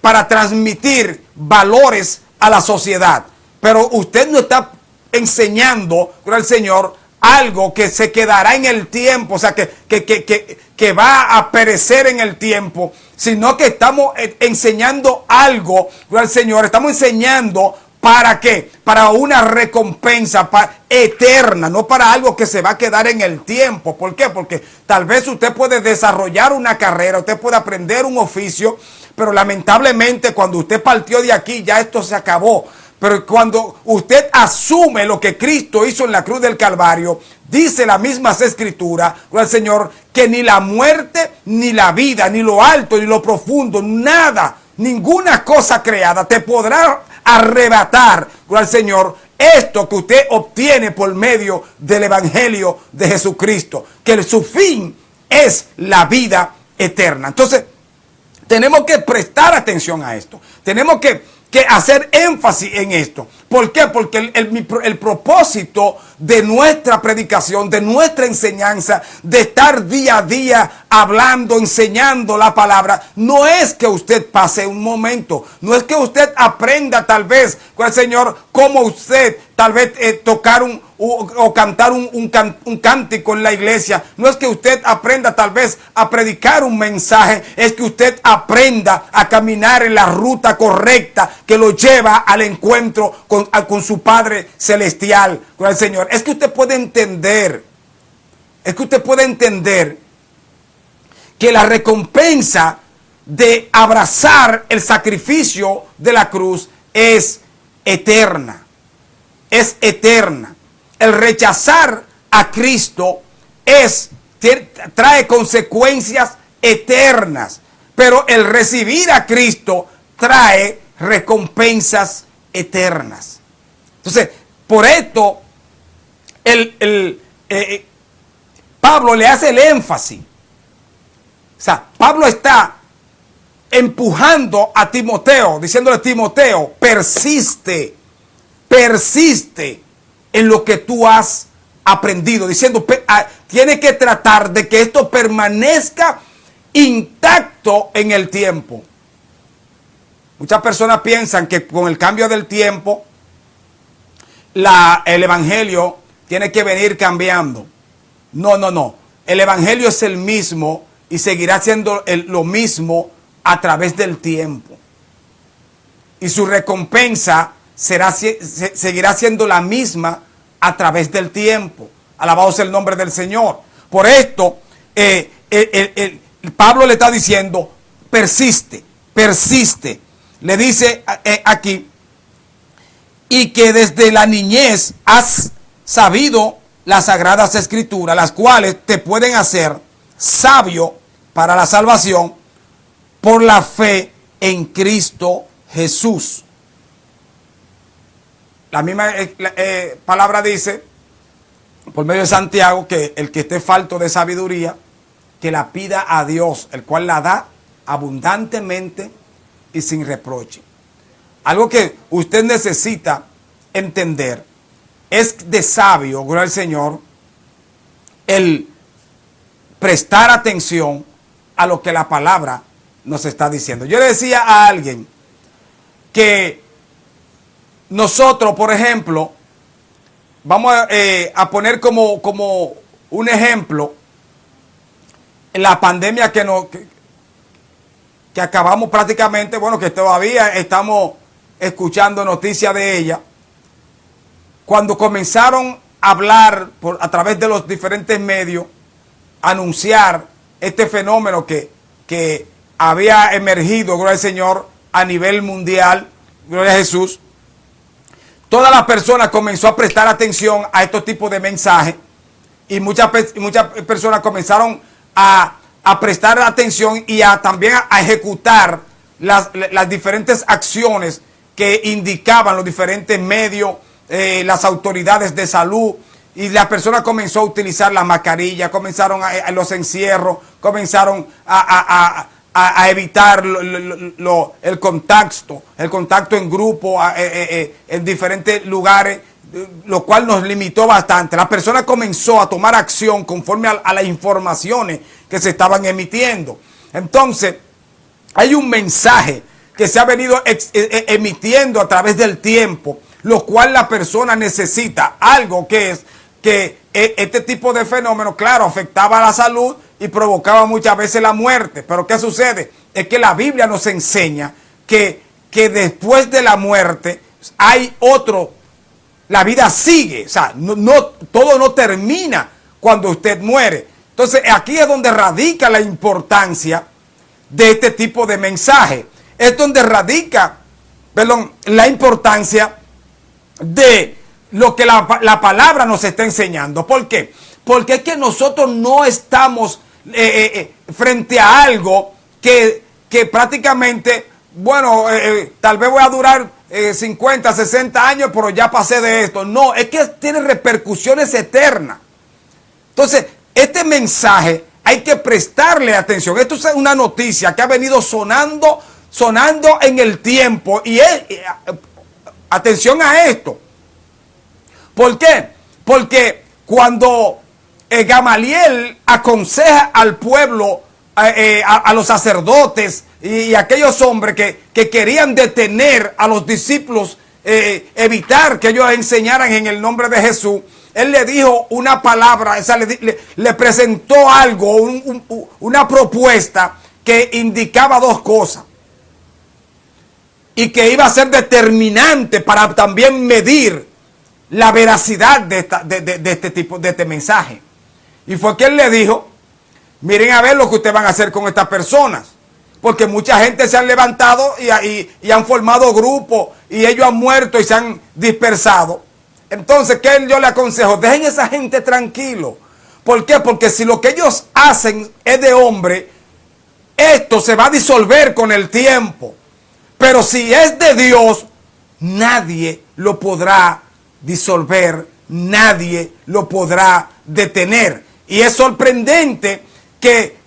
para transmitir valores a la sociedad. Pero usted no está enseñando, gloria al Señor, algo que se quedará en el tiempo, o sea, que va a perecer en el tiempo, sino que estamos enseñando algo, gloria al Señor, estamos enseñando ¿para qué? Para una recompensa eterna, no para algo que se va a quedar en el tiempo. ¿Por qué? Porque tal vez usted puede desarrollar una carrera, usted puede aprender un oficio, pero lamentablemente cuando usted partió de aquí ya esto se acabó. Pero cuando usted asume lo que Cristo hizo en la cruz del Calvario, dice la misma Escritura, gloria al Señor, que ni la muerte, ni la vida, ni lo alto, ni lo profundo, nada, ninguna cosa creada te podrá arrebatar, gloria al Señor, esto que usted obtiene por medio del Evangelio de Jesucristo, que su fin es la vida eterna. Entonces, tenemos que prestar atención a esto, tenemos que hacer énfasis en esto. ¿Por qué? Porque el propósito de nuestra predicación, de nuestra enseñanza, de estar día a día hablando, enseñando la palabra, no es que usted pase un momento, no es que usted aprenda tal vez con el Señor cómo usted tal vez tocar o cantar un cántico en la iglesia. No es que usted aprenda tal vez a predicar un mensaje, es que usted aprenda a caminar en la ruta correcta que lo lleva al encuentro con su Padre Celestial, con el Señor. Es que usted puede entender, que la recompensa de abrazar el sacrificio de la cruz es eterna. Es eterna. El rechazar a Cristo trae consecuencias eternas, pero el recibir a Cristo trae recompensas eternas. Entonces, por esto, Pablo le hace el énfasis. O sea, Pablo está empujando a Timoteo, diciéndole a Timoteo, persiste en lo que tú has aprendido, diciendo, tiene que tratar de que esto permanezca intacto en el tiempo. Muchas personas piensan que con el cambio del tiempo, el evangelio tiene que venir cambiando. No. El evangelio es el mismo y seguirá siendo lo mismo a través del tiempo. Y su recompensa seguirá siendo la misma a través del tiempo. Alabado sea el nombre del Señor. Por esto, Pablo le está diciendo, persiste. Le dice aquí, y que desde la niñez has sabido las sagradas escrituras, las cuales te pueden hacer sabio para la salvación por la fe en Cristo Jesús. La misma palabra dice, por medio de Santiago, que el que esté falto de sabiduría, que la pida a Dios, el cual la da abundantemente y sin reproche. Algo que usted necesita entender es de sabio, gloria al Señor, el prestar atención a lo que la palabra nos está diciendo. Yo le decía a alguien que nosotros, por ejemplo, vamos a poner como un ejemplo la pandemia que acabamos prácticamente, bueno, que todavía estamos escuchando noticias de ella. Cuando comenzaron a hablar a través de los diferentes medios, anunciar este fenómeno que había emergido, gloria al Señor, a nivel mundial, gloria a Jesús, todas las personas comenzó a prestar atención a estos tipos de mensajes y muchas personas comenzaron a prestar atención y también a ejecutar las diferentes acciones que indicaban los diferentes medios, las autoridades de salud, y las personas comenzó a utilizar las mascarillas, comenzaron a los encierros, comenzaron a evitar el contacto en grupo, en diferentes lugares, lo cual nos limitó bastante. La persona comenzó a tomar acción conforme a las informaciones que se estaban emitiendo. Entonces, hay un mensaje que se ha venido emitiendo a través del tiempo, lo cual la persona necesita. Algo que es que este tipo de fenómeno, claro, afectaba a la salud y provocaba muchas veces la muerte. Pero ¿qué sucede? Es que la Biblia nos enseña que después de la muerte hay otro. La vida sigue, o sea, todo no termina cuando usted muere. Entonces, aquí es donde radica la importancia de este tipo de mensaje. Es donde radica, la importancia de lo que la palabra nos está enseñando. ¿Por qué? Porque es que nosotros no estamos frente a algo que prácticamente, bueno, tal vez voy a durar 50, 60 años, pero ya pasé de esto. No, es que tiene repercusiones eternas. Entonces, este mensaje hay que prestarle atención. Esto es una noticia que ha venido sonando en el tiempo y Atención a esto. ¿Por qué? Porque cuando Gamaliel aconseja al pueblo, a los sacerdotes y aquellos hombres que querían detener a los discípulos, evitar que ellos enseñaran en el nombre de Jesús, él le dijo una palabra, o sea, le presentó algo, una propuesta que indicaba dos cosas y que iba a ser determinante para también medir la veracidad de este mensaje. Y fue que él le dijo: miren a ver lo que ustedes van a hacer con estas personas, porque mucha gente se han levantado y han formado grupos y ellos han muerto y se han dispersado. Entonces, ¿qué yo le aconsejo? Dejen a esa gente tranquilo. ¿Por qué? Porque si lo que ellos hacen es de hombre, esto se va a disolver con el tiempo. Pero si es de Dios, nadie lo podrá disolver, nadie lo podrá detener. Y es sorprendente que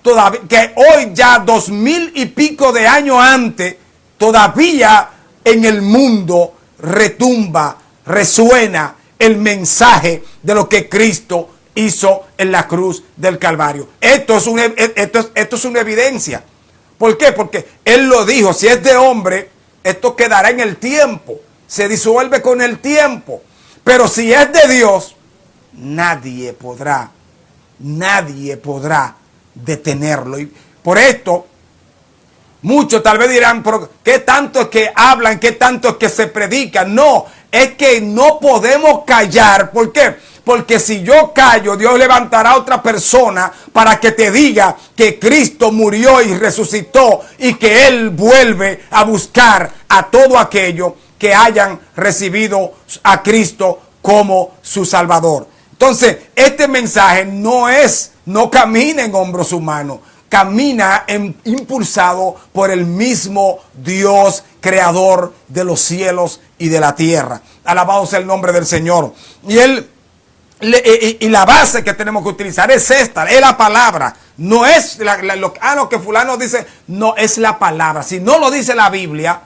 hoy, ya 2000 y pico de años antes, todavía en el mundo retumba, resuena el mensaje de lo que Cristo hizo en la cruz del Calvario. Esto es una evidencia. ¿Por qué? Porque Él lo dijo: si es de hombre, esto quedará en el tiempo, se disuelve con el tiempo. Pero si es de Dios, nadie podrá detenerlo. Y por esto, muchos tal vez dirán: pero ¿qué tanto es que hablan? ¿Qué tanto es que se predican? No, es que no podemos callar. ¿Por qué? Porque si yo callo, Dios levantará a otra persona para que te diga que Cristo murió y resucitó y que Él vuelve a buscar a todo aquello que hayan recibido a Cristo como su Salvador. Entonces, este mensaje no camina en hombros humanos, camina impulsado por el mismo Dios, creador de los cielos y de la tierra. Alabado sea el nombre del Señor. Y la base que tenemos que utilizar es esta, es la palabra. No es lo que fulano dice, no es la palabra. Si no lo dice la Biblia,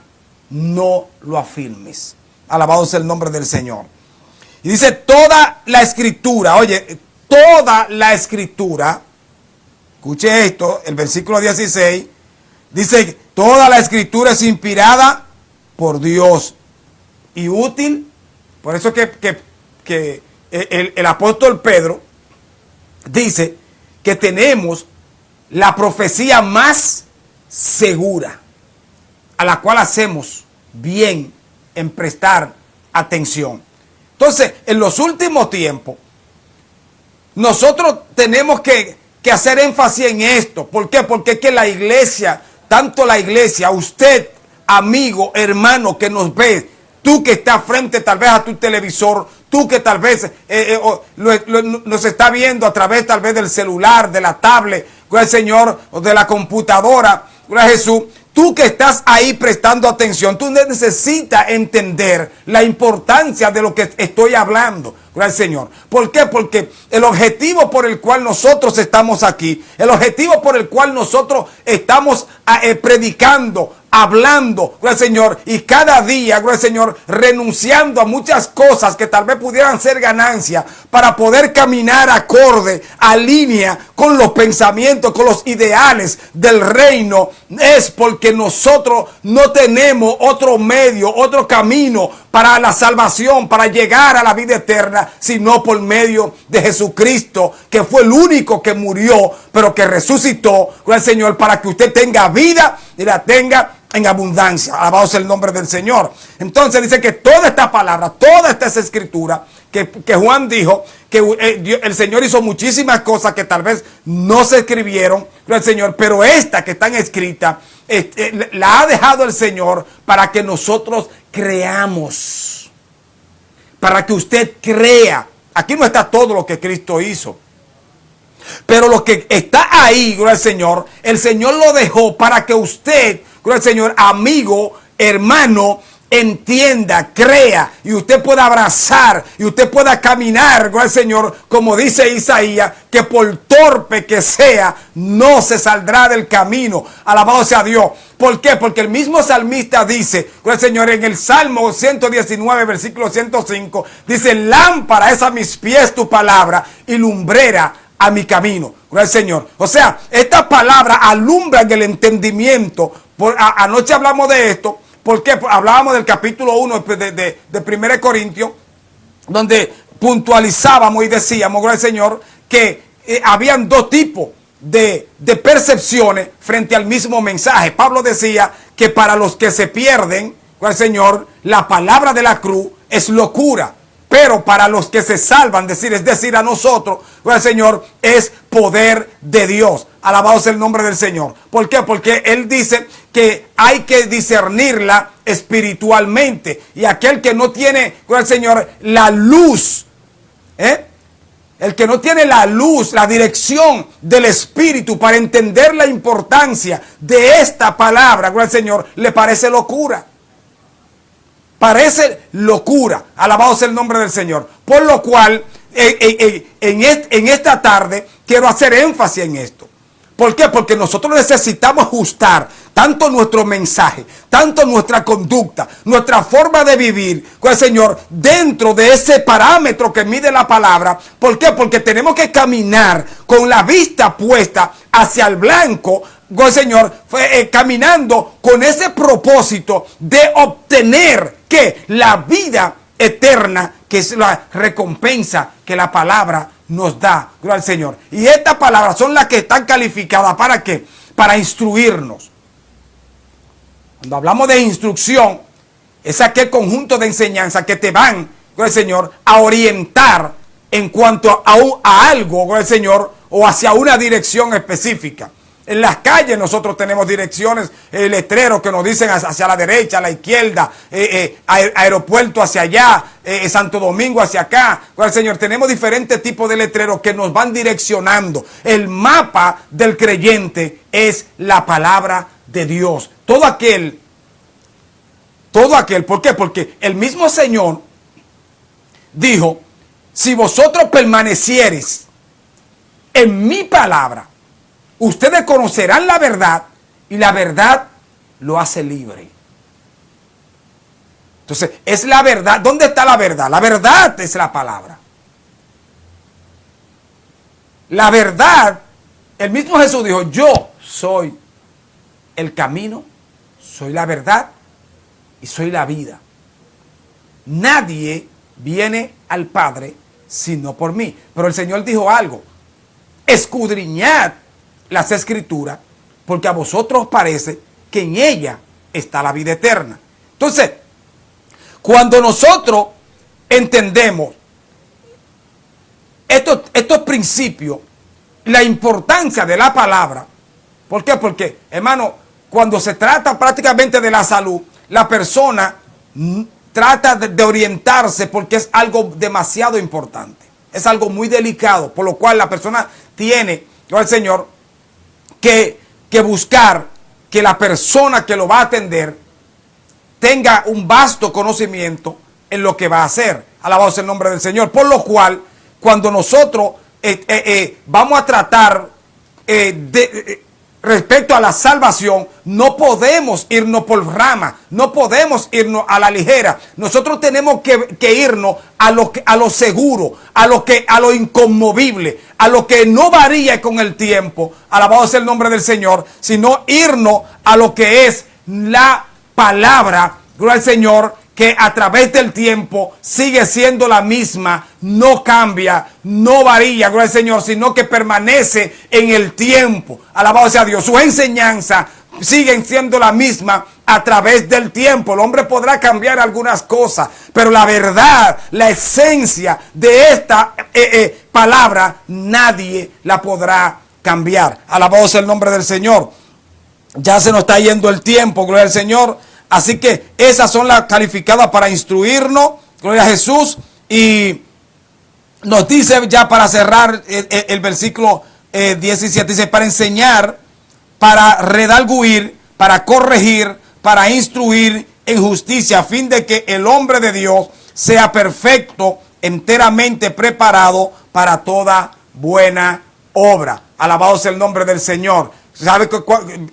no lo afirmes. Alabado sea el nombre del Señor. Y dice toda la escritura, oye, toda la escritura, escuche esto, el versículo 16, dice: toda la escritura es inspirada por Dios y útil. Por eso que el apóstol Pedro dice que tenemos la profecía más segura, a la cual hacemos bien en prestar atención. Entonces, en los últimos tiempos, nosotros tenemos que hacer énfasis en esto. ¿Por qué? Porque es que la iglesia, tanto la iglesia, usted, amigo, hermano que nos ve, tú que estás frente tal vez a tu televisor, tú que tal vez nos está viendo a través tal vez del celular, de la tablet, gloria al Señor, o de la computadora, gloria a Jesús. Tú que estás ahí prestando atención, tú necesitas entender la importancia de lo que estoy hablando. Gloria al Señor. ¿Por qué? Porque el objetivo por el cual nosotros estamos aquí, el objetivo por el cual nosotros estamos predicando, hablando, gloria al Señor, y cada día, gloria al Señor, renunciando a muchas cosas que tal vez pudieran ser ganancia para poder caminar acorde, a línea con los pensamientos, con los ideales del reino, es porque nosotros no tenemos otro medio, otro camino para la salvación, para llegar a la vida eterna, sino por medio de Jesucristo, que fue el único que murió, pero que resucitó, gloria al Señor, para que usted tenga vida y la tenga en abundancia. Alabado sea el nombre del Señor. Entonces dice que toda esta palabra, toda esta escritura, que Juan dijo que el Señor hizo muchísimas cosas que tal vez no se escribieron, gloria al Señor, pero esta que están escritas, la ha dejado el Señor para que nosotros creamos, para que usted crea. Aquí no está todo lo que Cristo hizo, pero lo que está ahí, gloria al Señor, el Señor lo dejó para que usted, gloria al Señor, amigo, hermano, entienda, crea y usted pueda abrazar y usted pueda caminar con el Señor, como dice Isaías, que por torpe que sea, no se saldrá del camino. Alabado sea Dios. ¿Por qué? Porque el mismo salmista dice, con el Señor, en el Salmo 119, versículo 105, dice: lámpara es a mis pies tu palabra y lumbrera a mi camino. Con el Señor. O sea, esta palabra alumbra en el entendimiento. Anoche hablamos de esto. Porque hablábamos del capítulo 1 de 1 Corintios, donde puntualizábamos y decíamos, gloria al Señor, que habían dos tipos de percepciones frente al mismo mensaje. Pablo decía que para los que se pierden, gloria al Señor, la palabra de la cruz es locura. Pero para los que se salvan, es decir, a nosotros, gloria al Señor, es poder de Dios. Alabado sea el nombre del Señor. ¿Por qué? Porque Él dice que hay que discernirla espiritualmente. Y aquel que no tiene, gloria al Señor, la luz, el que no tiene la luz, la dirección del Espíritu para entender la importancia de esta palabra, gloria al Señor, le parece locura. Parece locura. Alabado sea el nombre del Señor. Por lo cual, en esta tarde, quiero hacer énfasis en esto. ¿Por qué? Porque nosotros necesitamos ajustar tanto nuestro mensaje, tanto nuestra conducta, nuestra forma de vivir con el Señor dentro de ese parámetro que mide la palabra. ¿Por qué? Porque tenemos que caminar con la vista puesta hacia el blanco, con el Señor, caminando con ese propósito de obtener que la vida eterna, que es la recompensa que la palabra nos da, gloria al Señor. Y estas palabras son las que están calificadas ¿para qué? Para instruirnos. Cuando hablamos de instrucción, es aquel conjunto de enseñanzas que te van, gloria al Señor, a orientar en cuanto a algo, gloria al Señor, o hacia una dirección específica. En las calles nosotros tenemos direcciones, letreros que nos dicen hacia la derecha, a la izquierda, aeropuerto hacia allá, Santo Domingo hacia acá. Bueno, Señor, tenemos diferentes tipos de letreros que nos van direccionando. El mapa del creyente es la palabra de Dios. Todo aquel, ¿por qué? Porque el mismo Señor dijo: si vosotros permaneciereis en mi palabra, ustedes conocerán la verdad y la verdad lo hace libre. Entonces, es la verdad. ¿Dónde está la verdad? La verdad es la palabra. La verdad, el mismo Jesús dijo: yo soy el camino, soy la verdad y soy la vida. Nadie viene al Padre sino por mí. Pero el Señor dijo algo: escudriñad las Escrituras, porque a vosotros os parece que en ella está la vida eterna. Entonces, cuando nosotros entendemos estos principios, la importancia de la palabra, ¿por qué? Porque, hermano, cuando se trata prácticamente de la salud, la persona trata de orientarse porque es algo demasiado importante, es algo muy delicado, por lo cual la persona tiene, gloria al Señor, que buscar que la persona que lo va a atender tenga un vasto conocimiento en lo que va a hacer. Alabado sea el nombre del Señor. Por lo cual, cuando nosotros vamos a tratar respecto a la salvación, no podemos irnos por ramas, no podemos irnos a la ligera. Nosotros tenemos que irnos a lo seguro, a lo inconmovible, a lo que no varía con el tiempo. Alabado sea el nombre del Señor, sino irnos a lo que es la palabra, gloria al Señor, que a través del tiempo sigue siendo la misma, no cambia, no varía, gloria al Señor, sino que permanece en el tiempo. Alabado sea Dios. Su enseñanza sigue siendo la misma a través del tiempo. El hombre podrá cambiar algunas cosas, pero la verdad, la esencia de esta palabra, nadie la podrá cambiar. Alabado sea el nombre del Señor. Ya se nos está yendo el tiempo, gloria al Señor. Así que esas son las calificadas para instruirnos, gloria a Jesús. Y nos dice ya para cerrar el versículo 17, dice: para enseñar, para redarguir, para corregir, para instruir en justicia, a fin de que el hombre de Dios sea perfecto, enteramente preparado para toda buena obra. Alabado sea el nombre del Señor. ¿Sabe?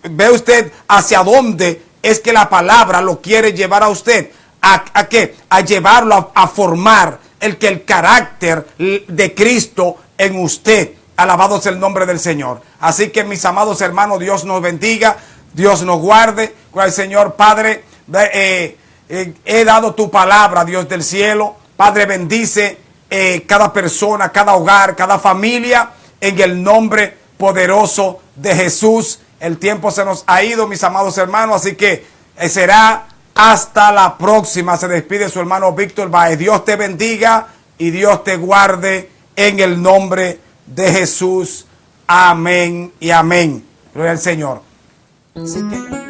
¿Ve usted hacia dónde es que la palabra lo quiere llevar a usted? ¿A qué? A llevarlo a formar el carácter de Cristo en usted. Alabado sea el nombre del Señor. Así que, mis amados hermanos, Dios nos bendiga, Dios nos guarde. Con el Señor, Padre, he dado tu palabra, Dios del cielo. Padre, bendice cada persona, cada hogar, cada familia, en el nombre poderoso de Jesús. El tiempo se nos ha ido, mis amados hermanos, así que será hasta la próxima. Se despide su hermano Víctor Báez. Dios te bendiga y Dios te guarde en el nombre de Jesús. Amén y amén. Gloria al Señor. Así que